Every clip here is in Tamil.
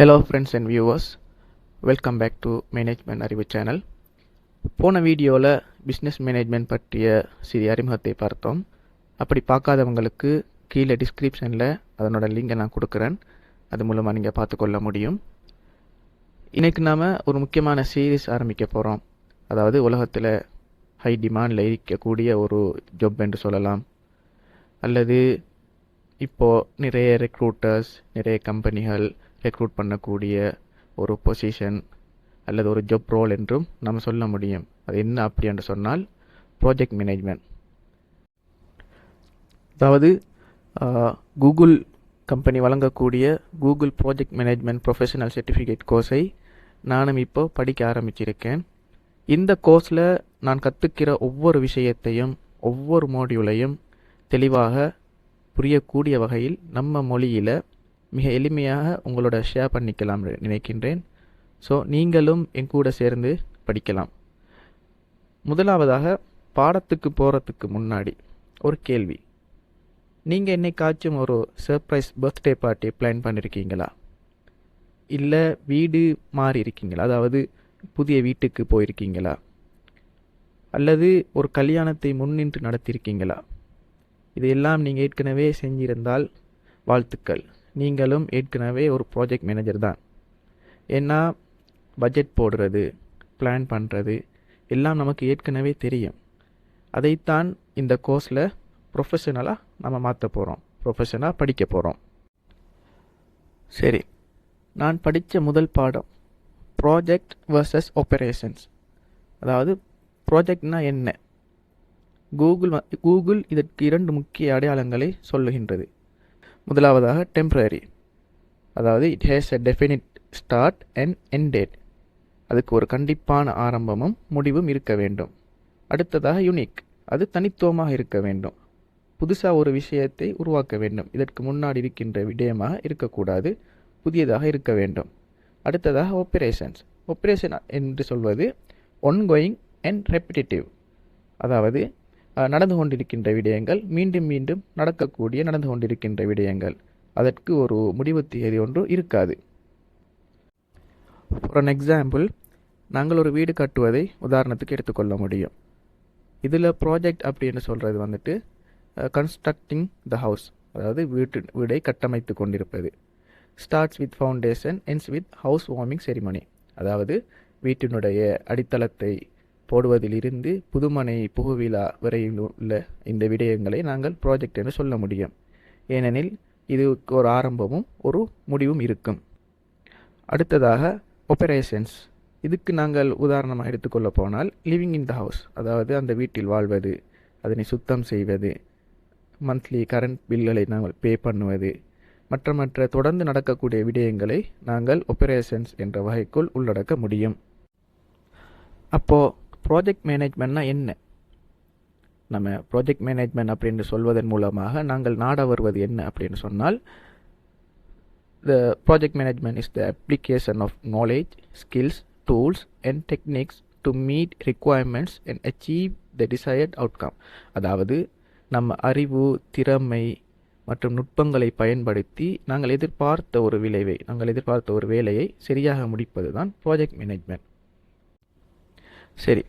Hello friends and viewers, welcome back to management அறிவு சேனல். போன வீடியோவில் பிஸ்னஸ் மேனேஜ்மெண்ட் பற்றிய சிறிய அறிமுகத்தை பார்த்தோம். அப்படி பார்க்காதவங்களுக்கு கீழே டிஸ்கிரிப்ஷனில் அதனோட லிங்கை நான் கொடுக்குறேன். அது மூலமாக நீங்கள் பார்த்துக்கொள்ள முடியும். இன்றைக்கு நாம் ஒரு முக்கியமான சீரீஸ் ஆரம்பிக்க போகிறோம். அதாவது உலகத்தில் ஹை டிமாண்டில் இருக்கக்கூடிய ஒரு ஜாப் என்று சொல்லலாம். அல்லது இப்போது நிறைய ரெக்ரூட்டர்ஸ், நிறைய கம்பெனிகள் ரெக்ரூட் பண்ணக்கூடிய ஒரு பொசிஷன் அல்லது ஒரு ஜாப் ரோல் என்றும் நம்ம சொல்ல முடியும். அது என்ன அப்படி என்று சொன்னால் ப்ராஜெக்ட் மேனேஜ்மெண்ட். அதாவது கூகுள் கம்பெனி வழங்கக்கூடிய Google project management professional certificate கோர்ஸை நானும் இப்போ படிக்க ஆரம்பிச்சிருக்கேன். இந்த கோர்ஸில் நான் கற்றுக்கிற ஒவ்வொரு விஷயத்தையும், ஒவ்வொரு மாடியூலையும் தெளிவாக புரியக்கூடிய வகையில் நம்ம மொழியில் மிக எளிமையாக உங்களோட ஷேர் பண்ணிக்கலாம் நினைக்கின்றேன். ஸோ நீங்களும் என் கூட சேர்ந்து படிக்கலாம். முதலாவதாக பாடத்துக்கு போகிறதுக்கு முன்னாடி ஒரு கேள்வி. நீங்கள் என்னைக்காச்சும் ஒரு சர்ப்ரைஸ் பர்த்டே பார்ட்டி பிளான் பண்ணியிருக்கீங்களா? இல்லை வீடு மாறி இருக்கீங்களா? அதாவது புதிய வீட்டுக்கு போயிருக்கீங்களா? அல்லது ஒரு கல்யாணத்தை முன்னின்று நடத்தியிருக்கீங்களா? இதையெல்லாம் நீங்கள் ஏற்கனவே செஞ்சிருந்தால் வாழ்த்துக்கள். நீங்களும் ஏற்கனவே ஒரு ப்ராஜெக்ட் மேனேஜர் தான். ஏன்னா பட்ஜெட் போடுறது, பிளான் பண்ணுறது எல்லாம் நமக்கு ஏற்கனவே தெரியும். அதைத்தான் இந்த கோர்ஸில் ப்ரொஃபஷனலாக நம்ம மாற்ற போகிறோம், ப்ரொஃபஷனலாக படிக்க போகிறோம். சரி, நான் படித்த முதல் பாடம் ப்ராஜெக்ட் வர்சஸ் ஆப்பரேஷன்ஸ். அதாவது ப்ராஜெக்ட்னா என்ன? கூகுள் இதற்கு இரண்டு முக்கிய அடையாளங்களை சொல்லுகின்றது. முதலாவதாக டெம்பரரி, அதாவது it has a definite start and end date. அதுக்கு ஒரு கண்டிப்பான ஆரம்பமும் முடிவும் இருக்க வேண்டும். அடுத்ததாக யூனிக், அது தனித்துவமாக இருக்க வேண்டும். புதுசாக ஒரு விஷயத்தை உருவாக்க வேண்டும். இதற்கு முன்னாடி இருக்கின்ற விடயமாக இருக்கக்கூடாது, புதியதாக இருக்க வேண்டும். அடுத்ததாக ஆப்பரேஷன்ஸ். ஆப்பரேஷன் என்று சொல்வது ஒன்கோயிங் அண்ட் ரெப்பிட்டேட்டிவ், அதாவது நடந்து கொண்டிருக்கின்ற விடயங்கள், மீண்டும் மீண்டும் நடந்து கொண்டிருக்கின்ற விடயங்கள். அதற்கு ஒரு முடிவு தேதி ஒன்று இருக்காது. ஃபார் அன் எக்ஸாம்பிள், நாங்கள் ஒரு வீடு கட்டுவதை உதாரணத்துக்கு எடுத்துக்கொள்ள முடியும். இதில் ப்ராஜெக்ட் அப்படின்னு சொல்கிறது வந்துட்டு கன்ஸ்ட்ரக்டிங் த ஹவுஸ், அதாவது வீடை கட்டமைத்து கொண்டிருப்பது. Starts with foundation, ends with house warming ceremony. அதாவது வீட்டினுடைய அடித்தளத்தை போடுவதிலிருந்து புதுமனை புகுவிழா வரையில் உள்ள இந்த விடயங்களை நாங்கள் ப்ராஜெக்ட் என்று சொல்ல முடியும். ஏனெனில் இதுக்கு ஒரு ஆரம்பமும் ஒரு முடிவும் இருக்கும். அடுத்ததாக ஆப்பரேஷன்ஸ். இதுக்கு நாங்கள் உதாரணமாக எடுத்துக்கொள்ள போனால் லிவிங் இன் த ஹவுஸ், அதாவது அந்த வீட்டில் வாழ்வது, அதனை சுத்தம் செய்வது, மந்த்லி கரண்ட் பில்களை நாங்கள் பே பண்ணுவது, மற்ற தொடர்ந்து நடக்கக்கூடிய விடயங்களை நாங்கள் ஆப்பரேஷன்ஸ் என்ற வகைக்குள் உள்ளடக்க முடியும். அப்போது ப்ராஜெக்ட் மேனேஜ்மெண்ட்னா என்ன? நம்ம ப்ராஜெக்ட் மேனேஜ்மெண்ட் அப்படின்னு சொல்வதன் மூலமாக நாங்கள் நாட வருவது என்ன அப்படின்னு சொன்னால், the project management is the application of knowledge, skills, tools and techniques to meet requirements and achieve the desired outcome. அதாவது நம்ம அறிவு, திறமை மற்றும் நுட்பங்களை பயன்படுத்தி நாங்கள் எதிர்பார்த்த ஒரு வேலையை சரியாக முடிப்பது தான் ப்ராஜெக்ட் மேனேஜ்மெண்ட். சரி,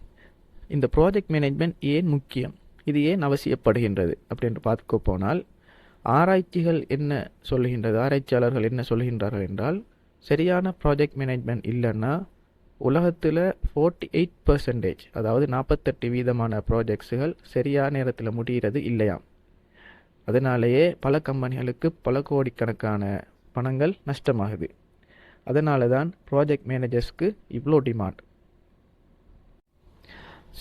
இந்த ப்ராஜெக்ட் மேனேஜ்மெண்ட் ஏன் முக்கியம், இது ஏன் அவசியப்படுகின்றது அப்படின்னு பார்க்க போனால், ஆராய்ச்சியாளர்கள் என்ன சொல்லுகின்றார்கள் என்றால், சரியான ப்ராஜெக்ட் மேனேஜ்மெண்ட் இல்லைன்னா உலகத்தில் 48%, அதாவது 48% ப்ராஜெக்ட்ஸுகள் சரியான நேரத்தில் முடிகிறது இல்லையாம். அதனாலேயே பல கம்பெனிகளுக்கு பல கோடிக்கணக்கான பணங்கள் நஷ்டமாகுது. அதனால தான் ப்ராஜெக்ட் மேனேஜர்ஸ்க்கு இவ்வளோ டிமாண்ட்.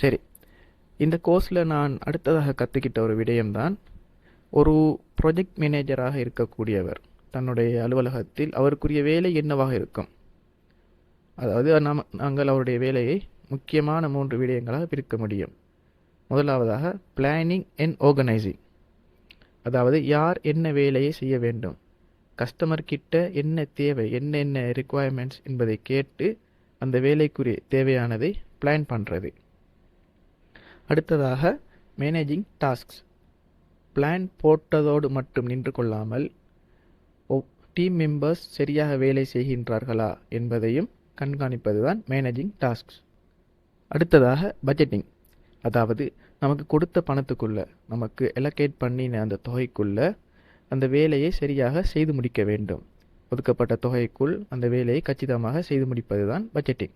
சரி, இந்த கோர்ஸில் நான் அடுத்ததாக கற்றுக்கிட்ட ஒரு விடயம்தான், ஒரு ப்ராஜெக்ட் மேனேஜராக இருக்கக்கூடியவர் தன்னுடைய அலுவலகத்தில் அவருக்குரிய வேலை என்னவாக இருக்கும். அதாவது நாங்கள் அவருடைய வேலையை முக்கியமான 3 விடயங்களாக பிரிக்க முடியும். முதலாவதாக பிளானிங் அண்ட் ஆர்கனைசிங், அதாவது யார் என்ன வேலையை செய்ய வேண்டும், கஸ்டமர் கிட்ட என்ன தேவை, என்னென்ன ரிக்குவயர்மெண்ட்ஸ் என்பதை கேட்டு அந்த வேலைக்குரிய தேவையானதை பிளான் பண்ணுறது. அடுத்ததாக மேனேஜிங் டாஸ்க்ஸ். பிளான் போட்டதோடு மட்டும் நின்று கொள்ளாமல் டீம் மெம்பர்ஸ் சரியாக வேலை செய்கின்றார்களா என்பதையும் கண்காணிப்பது தான் மேனேஜிங் டாஸ்க்ஸ். அடுத்ததாக பட்ஜெட்டிங், அதாவது நமக்கு கொடுத்த பணத்துக்குள்ள, நமக்கு எலோகேட் பண்ணின அந்த தொகைக்குள்ள அந்த வேலையை சரியாக செய்து முடிக்க வேண்டும். ஒதுக்கப்பட்ட தொகைக்குள் அந்த வேலையை கச்சிதமாக செய்து முடிப்பது தான் பட்ஜெட்டிங்.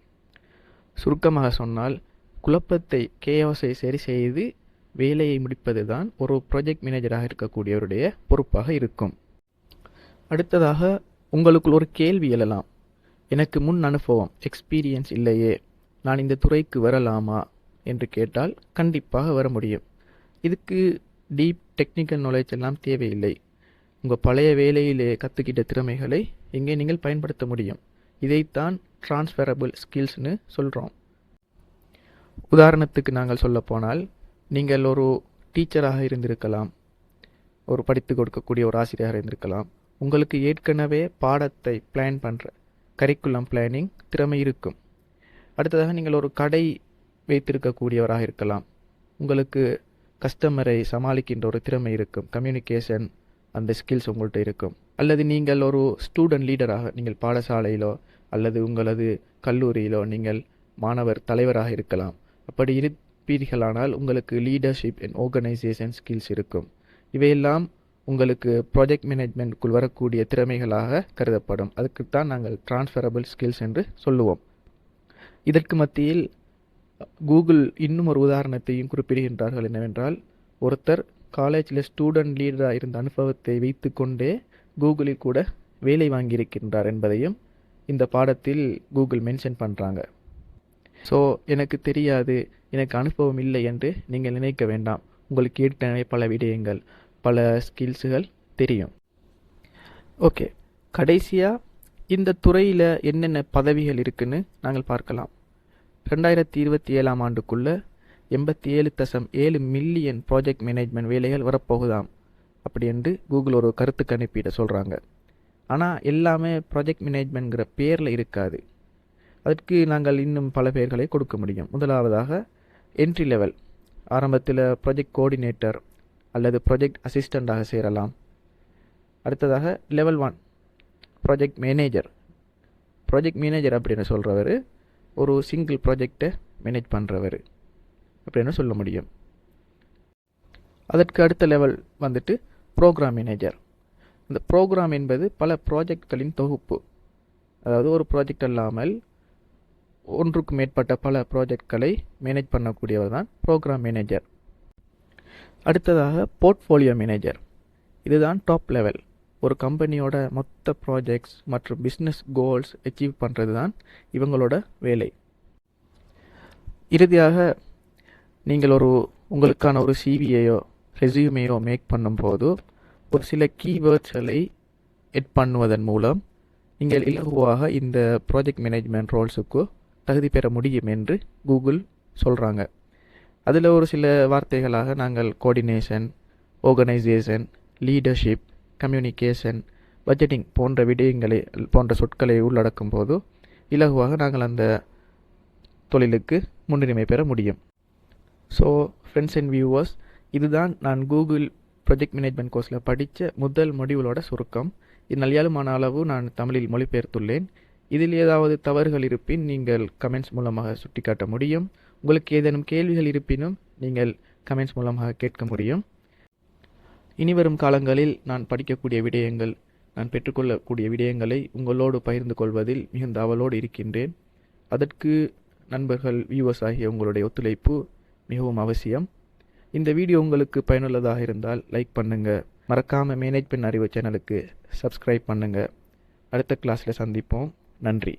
சுருக்கமாக சொன்னால் குழப்பத்தை, கேயோஸை சரி செய்து வேலையை முடிப்பது தான் ஒரு ப்ராஜெக்ட் மேனேஜராக இருக்கக்கூடியவருடைய பொறுப்பாக இருக்கும். அடுத்ததாக உங்களுக்குள் ஒரு கேள்வி எழலாம். எனக்கு முன் அனுபவம், எக்ஸ்பீரியன்ஸ் இல்லையே, நான் இந்த துறைக்கு வரலாமா என்று கேட்டால் கண்டிப்பாக வர முடியும். இதுக்கு டீப் டெக்னிக்கல் நாலேஜ் எல்லாம் தேவையில்லை. உங்கள் பழைய வேலையிலே கற்றுக்கிட்ட திறமைகளை இங்கே நீங்கள் பயன்படுத்த முடியும். இதைத்தான் ட்ரான்ஸ்ஃபரபிள் ஸ்கில்ஸ்னு சொல்கிறோம். உதாரணத்துக்கு நாங்கள் சொல்ல போனால், நீங்கள் ஒரு டீச்சராக இருந்திருக்கலாம், ஒரு படித்து கொடுக்கக்கூடிய ஒரு ஆசிரியராக இருந்திருக்கலாம். உங்களுக்கு ஏற்கனவே பாடத்தை பிளான் பண்ணுற கரிக்குலம் பிளானிங் திறமை இருக்கும். அடுத்ததாக நீங்கள் ஒரு கடை வைத்திருக்கக்கூடியவராக இருக்கலாம். உங்களுக்கு கஸ்டமரை சமாளிக்கின்ற ஒரு திறமை இருக்கும், கம்யூனிகேஷன் அந்த ஸ்கில்ஸ் உங்கள்கிட்ட இருக்கும். அல்லது நீங்கள் ஒரு ஸ்டூடெண்ட் லீடராக, நீங்கள் பாடசாலையிலோ அல்லது உங்களது கல்லூரியிலோ நீங்கள் மாணவர் தலைவராக இருக்கலாம். அப்படி இருப்பீர்களானால் உங்களுக்கு லீடர்ஷிப் அண்ட் ஆர்கனைசேஷன் ஸ்கில்ஸ் இருக்கும். இவையெல்லாம் உங்களுக்கு ப்ராஜெக்ட் மேனேஜ்மெண்ட்டுக்குள் வரக்கூடிய திறமைகளாக கருதப்படும். அதுக்குத்தான் நாங்கள் ட்ரான்ஸ்ஃபரபிள் ஸ்கில்ஸ் என்று சொல்லுவோம். இதற்கு மத்தியில் கூகுள் இன்னும் ஒரு உதாரணத்தையும் குறிப்பிடுகின்றார்கள். என்னவென்றால், ஒருத்தர் காலேஜில் ஸ்டூடெண்ட் லீடராக இருந்த அனுபவத்தை வைத்து கொண்டே கூகுளில் கூட வேலை வாங்கியிருக்கின்றார் என்பதையும் இந்த பாடத்தில் கூகுள் மென்ஷன் பண்ணுறாங்க. ஸோ எனக்கு தெரியாது, எனக்கு அனுபவம் இல்லை என்று நீங்கள் நினைக்க வேண்டாம். உங்களுக்கு ஏற்கனவே பல விடயங்கள், பல ஸ்கில்ஸுகள் தெரியும். ஓகே, கடைசியாக இந்த துறையில் என்னென்ன பதவிகள் இருக்குன்னு நாங்கள் பார்க்கலாம். 2027 ஆண்டுக்குள்ளே 87.7 மில்லியன் ப்ராஜெக்ட் மேனேஜ்மெண்ட் வேலைகள் வரப்போகுதாம் அப்படி என்று கூகுள் ஒரு கருத்து கணிப்பீட சொல்கிறாங்க. ஆனால் எல்லாமே ப்ராஜெக்ட் மேனேஜ்மெண்ட்ங்கிற பேரில் இருக்காது. அதற்கு நாங்கள் இன்னும் பல பேர்களை கொடுக்க முடியும். முதலாவதாக என்ட்ரி லெவல், ஆரம்பத்தில் ப்ராஜெக்ட் கோஆர்டினேட்டர் அல்லது ப்ராஜெக்ட் அசிஸ்டண்ட்டாக சேரலாம். அடுத்ததாக level 1 project manager. Project manager அப்படின்னு சொல்கிறவர் ஒரு சிங்கிள் ப்ராஜெக்டை மேனேஜ் பண்ணுறவர் அப்படின்னு சொல்ல முடியும். அதற்கு அடுத்த லெவல் வந்துட்டு ப்ரோக்ராம் மேனேஜர். இந்த ப்ரோக்ராம் என்பது பல ப்ராஜெக்ட்களின் தொகுப்பு. அதாவது ஒரு ப்ராஜெக்ட் அல்லாமல் ஒன்றுக்கு மேற்பட்ட பல ப்ராஜெக்ட்களை மேனேஜ் பண்ணக்கூடியவர் தான் ப்ரோக்ராம் மேனேஜர். அடுத்ததாக போர்ட்ஃபோலியோ மேனேஜர். இதுதான் டாப் லெவல். ஒரு கம்பெனியோட மொத்த ப்ராஜெக்ட்ஸ் மற்றும் பிஸ்னஸ் கோல்ஸ் அச்சீவ் பண்ணுறது தான் இவங்களோட வேலை. இறுதியாக நீங்கள் உங்களுக்கான ஒரு சிவியையோ ரெஸ்யூமையோ மேக் பண்ணும்போது ஒரு சில கீவேர்ட்ஸ்களை எட் பண்ணுவதன் மூலம் நீங்கள் இலகுவாக இந்த ப்ராஜெக்ட் மேனேஜ்மெண்ட் ரோல்ஸுக்கு தகுதி பெற முடியும் என்று கூகுள் சொல்கிறாங்க. அதில் ஒரு சில வார்த்தைகளாக நாங்கள் coordination, organisation, leadership, communication, budgeting போன்ற சொற்களை உள்ளடக்கும் போது இலகுவாக நாங்கள் அந்த தொழிலுக்கு முன்னுரிமை பெற முடியும். ஸோ ஃப்ரெண்ட்ஸ் அண்ட் வியூவர்ஸ், இதுதான் நான் கூகுள் ப்ராஜெக்ட் மேனேஜ்மெண்ட் கோர்ஸில் படித்த முதல் மொடியூலோட சுருக்கம். இது நல்யாலுமான அளவு நான் தமிழில் மொழிபெயர்த்துள்ளேன். இதில் ஏதாவது தவறுகள் இருப்பின் நீங்கள் கமெண்ட்ஸ் மூலமாக சுட்டிக்காட்ட முடியும். உங்களுக்கு ஏதேனும் கேள்விகள் இருப்பினும் நீங்கள் கமெண்ட்ஸ் மூலமாக கேட்க முடியும். இனிவரும் காலங்களில் நான் படிக்கக்கூடிய விடயங்கள், நான் பெற்றுக்கொள்ளக்கூடிய விடயங்களை உங்களோடு பகிர்ந்து கொள்வதில் மிகுந்த ஆவலோடு இருக்கின்றேன். அதற்கு நண்பர்கள், வியூவர்ஸ் ஆகிய உங்களுடைய ஒத்துழைப்பு மிகவும் அவசியம். இந்த வீடியோ உங்களுக்கு பயனுள்ளதாக இருந்தால் லைக் பண்ணுங்கள். மறக்காமல் மேனேஜ்மெண்ட் அறிவு சேனலுக்கு சப்ஸ்கிரைப் பண்ணுங்கள். அடுத்த கிளாஸில் சந்திப்போம். நன்றி.